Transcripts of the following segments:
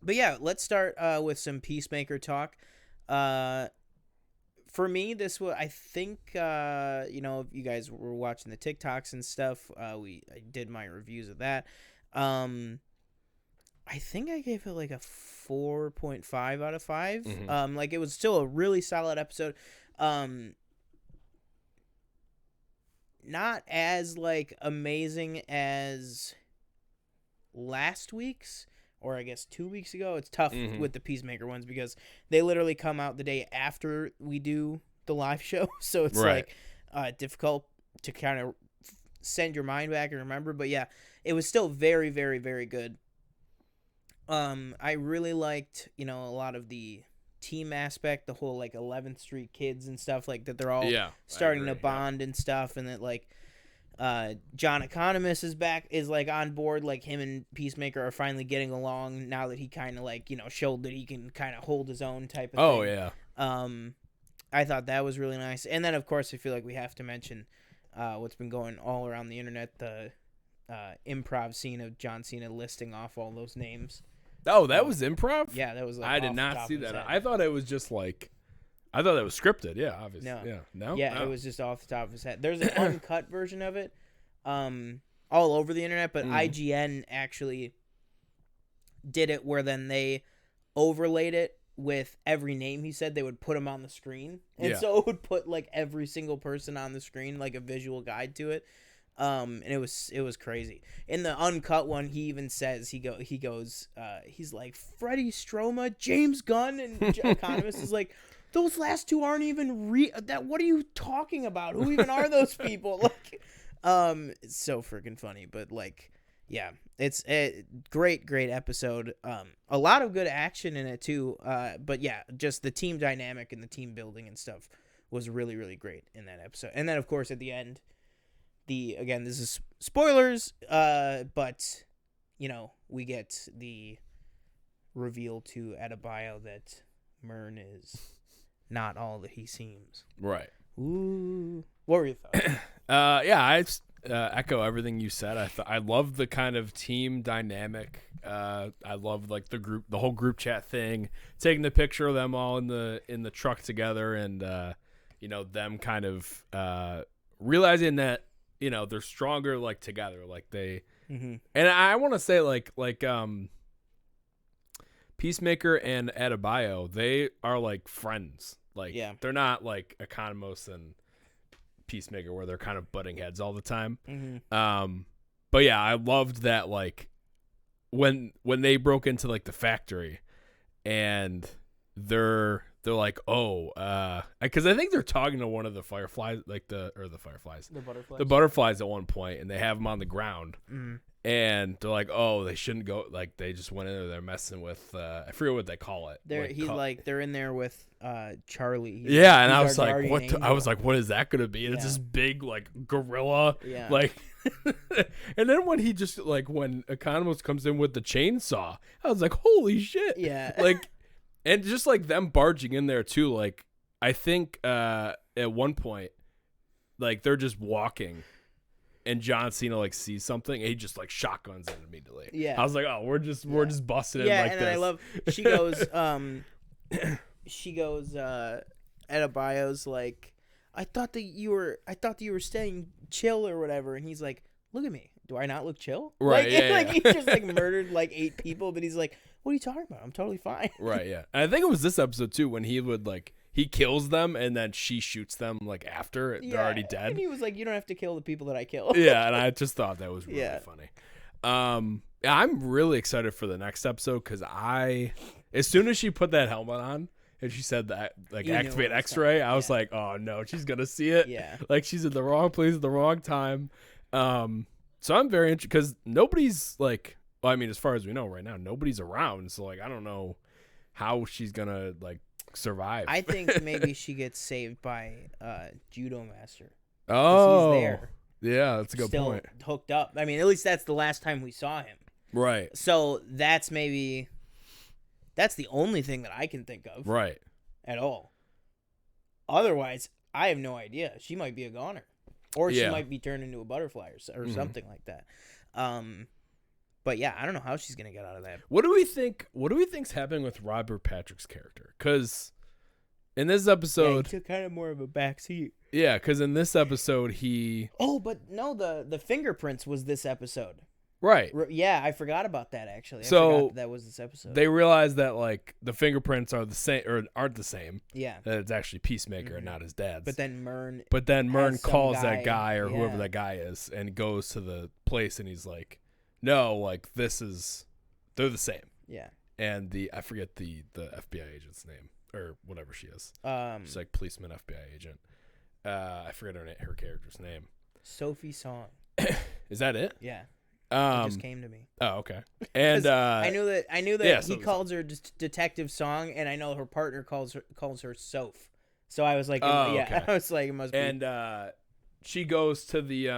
But yeah, let's start with some Peacemaker talk. For me, this was, I think, if you guys were watching the TikToks and stuff, I did my reviews of that. I think I gave it like a 4.5 out of 5. Mm-hmm. Like, it was still a really solid episode. Not as like amazing as last week's, or I guess 2 weeks ago. It's tough with the Peacemaker ones because they literally come out the day after we do the live show, so it's like difficult to kind of send your mind back and remember. But yeah, it was still very, very, very good. I really liked, a lot of the team aspect, the whole like 11th Street kids and stuff like that. They're all starting to bond and stuff, and that like John Economist is like on board. Like, him and Peacemaker are finally getting along now that he kind of like showed that he can kind of hold his own type of thing. Oh yeah. I thought that was really nice. And then of course I feel like we have to mention what's been going all around the internet, the improv scene of John Cena listing off all those names. Oh, that was improv? Yeah, that was like I did not see that. I thought it was just like, I thought it was scripted. Yeah, obviously. No. Yeah. No? Yeah, Oh. it was just off the top of his head. There's an uncut version of it all over the internet, but IGN actually did it where then they overlaid it with every name he said. They would put him on the screen. And so it would put like every single person on the screen, like a visual guide to it. And it was crazy. In the uncut one, he even says he's like Freddie Stroma, James Gunn, and Economist is like, those last two aren't even that. What are you talking about? Who even are those people? Like, it's so freaking funny. But like, yeah, it's a great episode. A lot of good action in it too. But yeah, just the team dynamic and the team building and stuff was really, really great in that episode. And then of course at the end, again, this is spoilers, but we get the reveal to Adebayo that Myrn is not all that he seems. Right. Ooh. What were your thoughts? Yeah, I echo everything you said. I love the kind of team dynamic. I love like the whole group chat thing, taking the picture of them all in the truck together, and them kind of realizing that they're stronger like together, like they. Mm-hmm. And I want to say like Peacemaker and Adebayo, they are like friends. Like, they're not like Economos and Peacemaker where they're kind of butting heads all the time. Mm-hmm. But yeah, I loved that, like when they broke into like the factory and they're like, because I think they're talking to one of the fireflies, the butterflies at one point, and they have them on the ground. Mm-hmm. And they're like, oh, they shouldn't go. Like, they just went in there. They're messing with. I forget what they call it. They're in there with Charlie. And I was like, what? I was like, what is that gonna be? And it's this big like gorilla. Yeah. Like, and then when he just like when Economos comes in with the chainsaw, I was like, holy shit. Yeah. Like, and just like them barging in there too. Like, I think at one point, like they're just walking. And John Cena like sees something, and he just like shotguns it immediately. Yeah, I was like, oh, we're just busting it like this. Yeah, and I love she goes. Adebayo's like, I thought that you were staying chill or whatever, and he's like, look at me, do I not look chill? Right? Like, like he just like murdered like 8 people, but he's like, what are you talking about? I'm totally fine. Right? Yeah, and I think it was this episode too when he would like. He kills them, and then she shoots them, like, after they're already dead. And he was like, you don't have to kill the people that I kill. Yeah, and I just thought that was really funny. I'm really excited for the next episode, because as soon as she put that helmet on, and she said that, like, activate X-ray, I was like, oh, no, she's going to see it. Yeah. Like, she's in the wrong place at the wrong time. So I'm very interested, because nobody's, like, well, I mean, as far as we know right now, nobody's around, so, like, I don't know how she's going to, like, survive. I think maybe she gets saved by Judo Master. Oh, he's there. Yeah, that's a good point. Still hooked up. I mean, at least that's the last time we saw him. Right. So that's the only thing that I can think of. Right. At all. Otherwise, I have no idea. She might be a goner, or she might be turned into a butterfly or something like that. But yeah, I don't know how she's gonna get out of that. What do we think's happening with Robert Patrick's character? Because in this episode, he took kind of more of a backseat. Yeah, because in this episode he. Oh, but no, the fingerprints was this episode. Right. Yeah, I forgot about that actually. So I forgot that was this episode. They realized that like the fingerprints are the same or aren't the same. Yeah. That it's actually Peacemaker and not his dad's. But then Myrn calls that guy or whoever that guy is and goes to the place and he's like, no, like they're the same. Yeah. And I forget the FBI agent's name or whatever she is. She's like policeman FBI agent. I forget her character's name. Sophie Song. Is that it? Yeah. It just came to me. Oh, okay. And I knew that he calls her Detective Song, and I know her partner calls her Soph. So I was like, okay. I was like, it must be. And she goes to the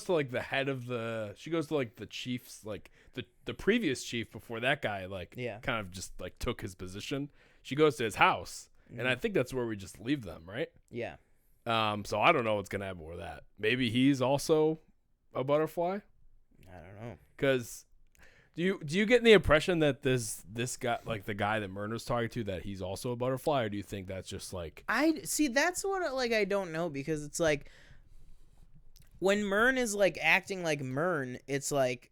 like the head of the. She goes to like the chief's, like the previous chief before that guy, like kind of just like took his position. She goes to his house, and I think that's where we just leave them, right? Yeah. So I don't know what's gonna happen with that. Maybe he's also a butterfly. I don't know. Because do you get the impression that this guy, like the guy that Myrn was talking to, that he's also a butterfly, or do you think that's just like that's what I don't know, because it's like when Myrn is like acting like Myrn, it's like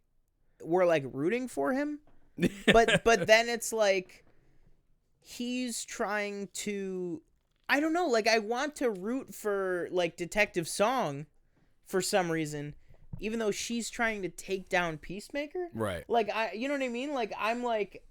we're like rooting for him, but then it's like he's trying to, I don't know, like I want to root for like Detective Song for some reason, even though she's trying to take down Peacemaker. Right. Like you know what I mean? Like I'm like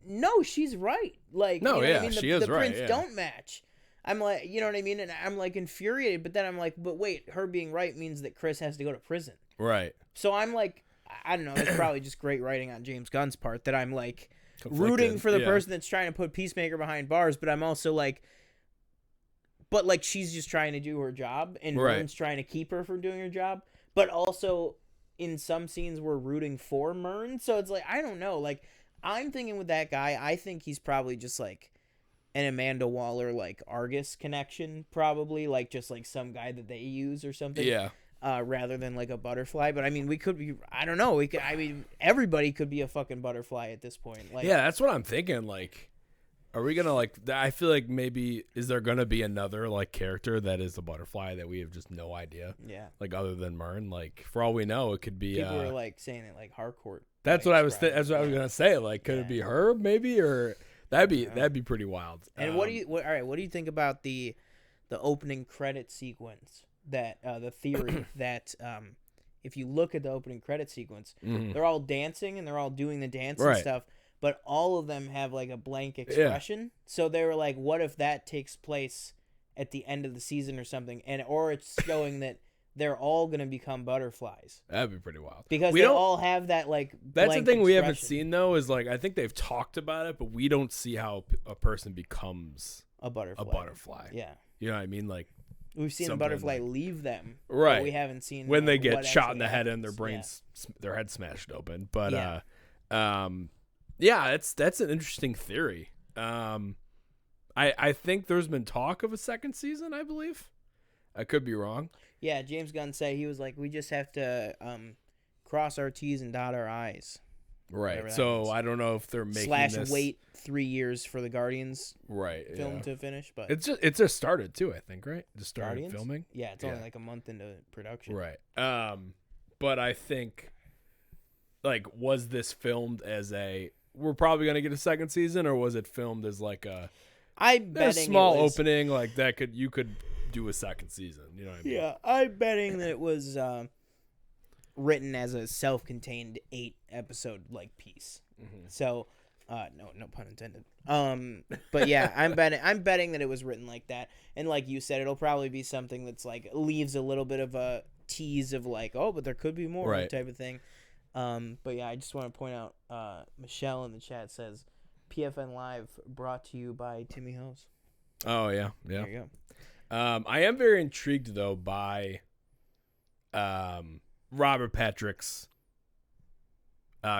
no, she's right. Like no, you know yeah, what I mean? she is the right. prints don't match. I'm like, you know what I mean? And I'm like infuriated, but then I'm like, but wait, her being right means that Chris has to go to prison. Right. So I'm like, I don't know, it's probably just great writing on James Gunn's part that I'm like rooting for the person that's trying to put Peacemaker behind bars, but I'm also like, but like she's just trying to do her job, and Myrn's trying to keep her from doing her job. But also, in some scenes, we're rooting for Myrn. So it's like, I don't know. Like, I'm thinking with that guy, I think he's probably just like an Amanda Waller, like Argus connection, probably. Like, just like some guy that they use or something. Yeah. Rather than like a butterfly. But I mean, we could be, I don't know. Everybody could be a fucking butterfly at this point. Like, yeah, that's what I'm thinking. Like, are we gonna like? I feel like maybe is there gonna be another like character that is the butterfly that we have just no idea? Yeah. Like other than Myrn, like for all we know, it could be. People are like saying it like Harcourt. That's what I was. That's what I was gonna say. Like, could it be her maybe, or that'd be pretty wild. And what do you think about the opening credit sequence? That the theory that if you look at the opening credit sequence, they're all dancing and they're all doing the dance and stuff. But all of them have like a blank expression. Yeah. So they were like, what if that takes place at the end of the season or something? Or it's showing that they're all going to become butterflies. That'd be pretty wild. Because they all have that like that's the thing expression. We haven't seen though, is like, I think they've talked about it, but we don't see how a person becomes a butterfly. Yeah. You know what I mean? Like, we've seen a butterfly leave them. Right. But we haven't seen when they get shot in the head and their brains, their head smashed open. But, yeah, that's an interesting theory. I think there's been talk of a second season, I believe. I could be wrong. Yeah, James Gunn said he was like, we just have to cross our T's and dot our I's. Right. So means. I don't know if they're making this... wait 3 years for the Guardians film to finish, but it's just started too, I think, right? Just started Guardians? filming. Yeah, it's only like a month into production. Right. But I think, like, was this filmed as we're probably gonna get a second season, or was it filmed as like a small opening like that you could do a second season? You know what I mean? Yeah, I'm betting that it was written as a self-contained 8-episode like piece. Mm-hmm. So, no pun intended. But yeah, I'm betting that it was written like that, and like you said, it'll probably be something that's like leaves a little bit of a tease of like, oh, but there could be more type of thing. But yeah, I just want to point out, Michelle in the chat says, PFN Live brought to you by Timmy Hose. Oh yeah. There you go. I am very intrigued though by, Robert Patrick's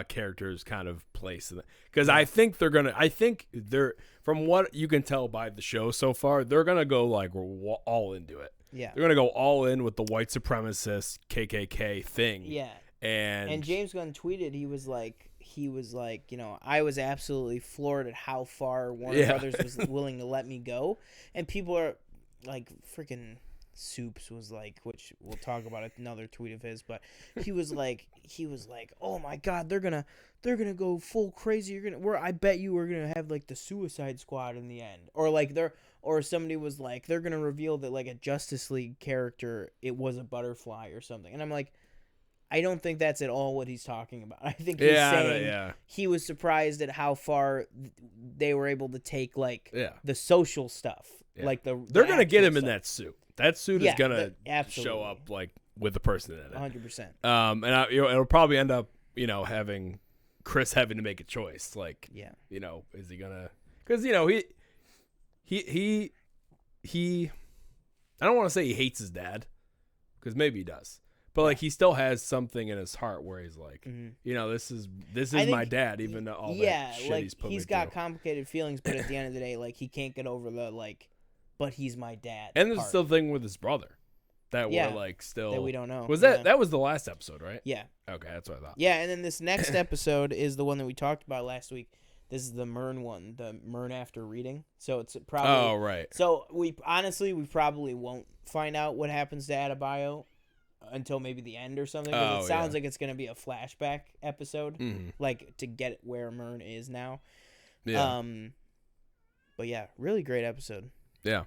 character's kind of place, because I think they're from what you can tell by the show so far, they're gonna go like all into it. Yeah, they're gonna go all in with the white supremacist KKK thing. Yeah, And James Gunn tweeted, he was like, you know, I was absolutely floored at how far Warner Brothers was willing to let me go. And people are like, freaking Soups was like, which we'll talk about another tweet of his, but he was like, oh my God, they're gonna go full crazy. I bet you we're gonna have like the Suicide Squad in the end, or somebody was like, they're gonna reveal that like a Justice League character, it was a butterfly or something. And I'm like, I don't think that's at all what he's talking about. I think he's saying he was surprised at how far they were able to take like the social stuff, like they're gonna get him in that suit. That suit is gonna show up like with the person in it. 100%. And it'll probably end up, you know, having Chris having to make a choice. Like, you know, is he gonna? Because you know he I don't want to say he hates his dad, because maybe he does. But like he still has something in his heart where he's like, you know, this is my dad, even though all that shit like he's put he's got complicated feelings, but at the end of the day, like he can't get over the like, but he's my dad. And there's still a thing with his brother that we're like still that we don't know. Was that was the last episode, right? Yeah. Okay, that's what I thought. Yeah, and then this next episode is the one that we talked about last week. This is the Myrn one, the Myrn after reading. So it's probably right. So we probably won't find out what happens to Adebayo until maybe the end or something. Because it sounds like it's going to be a flashback episode, like to get where Myrn is now. Yeah. But yeah, really great episode. Yeah.